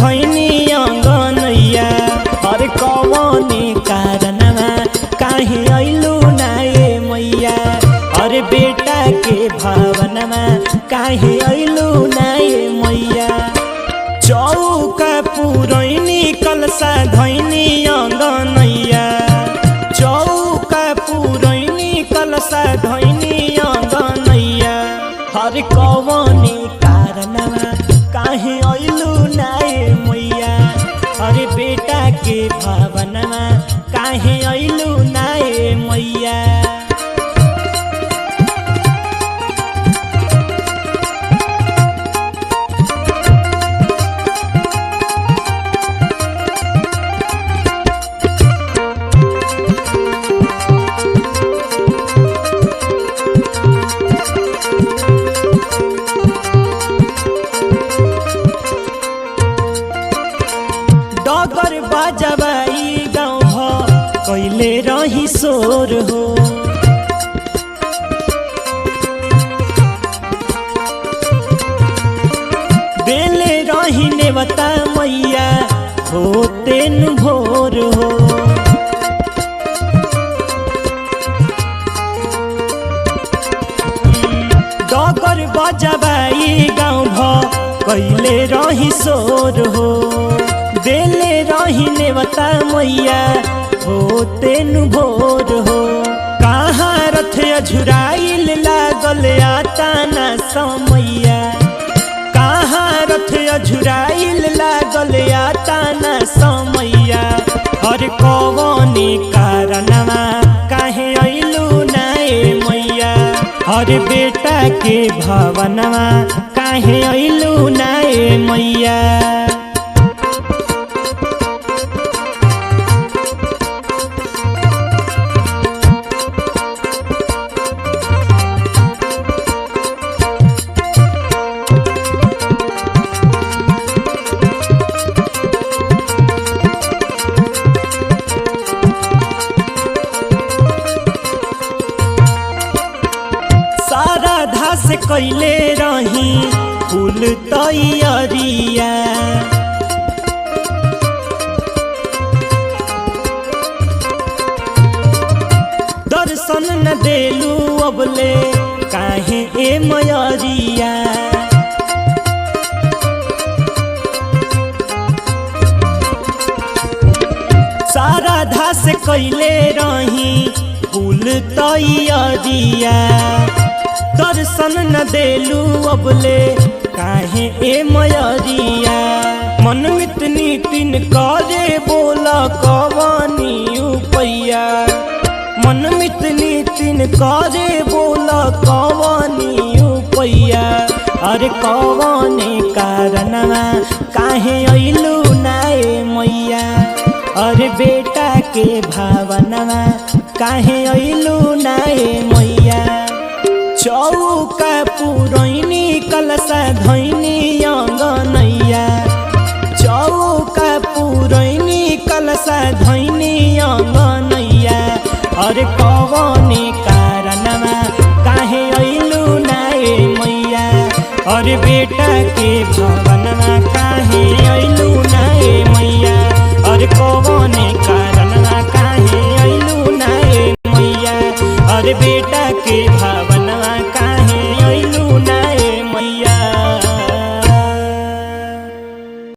धैनी अंगनैया अरे कवने कारणवा काहे अइलू ना ए मैया अरे बेटा के भावनमा काहे अइलू ना ए मैया चौका पुरैनी कलसा धैनी अंगनैया चौका पुरैनी कलसा धैनी अंगनैया हर कवने कारणवा काहे अइलू ना ए मैया अरे बेटा के भावनमा काहे अइलू ना ए मैया डगर बाजबाई गाँव कैले रही शोर हो देले रही नेवता मैया होते न भोर हो डगर बाजबाई गाँव कैले रही शोर हो देले रही नेवता मैया होते न भोर हो कहाँ रथ अझुराइल लागल आता ना समैया कहाँ रथ अझुराइल लागल आता ना समैया हर कवने कारणवा काहे अइलू ना ए मैया हर बेटा के भावनवा काहे अइलू ना ए मैया साराधा से कैले रही फूल तैयारिया दर्शन न देलू अबले काहे ए मयरिया साराधा से कैले रही फूल तैयारिया दर्शन न देलू अबले काहे ए मयरिया मनमित नितिन करे बोला कवनी उपैया मनमित नितिन करे बोला कवनी उपैया अरे कवने कारणवा काहे अइलू ना ए मैया अरे बेटा के भावनवा काहे अइलू ना ए मैया चौका पुरैनी कलसा धैनी अंगनैया चौका पुरैनी कलसा धैनी अंगनैया अरे कवने कारणवा काहे अइलू ना ए मैया अरे बेटा के भावनवा काहे अइलू ना ए मैया अरे कवने कारणवा काहे अइलू ना ए मैया अरे बेटा के भाव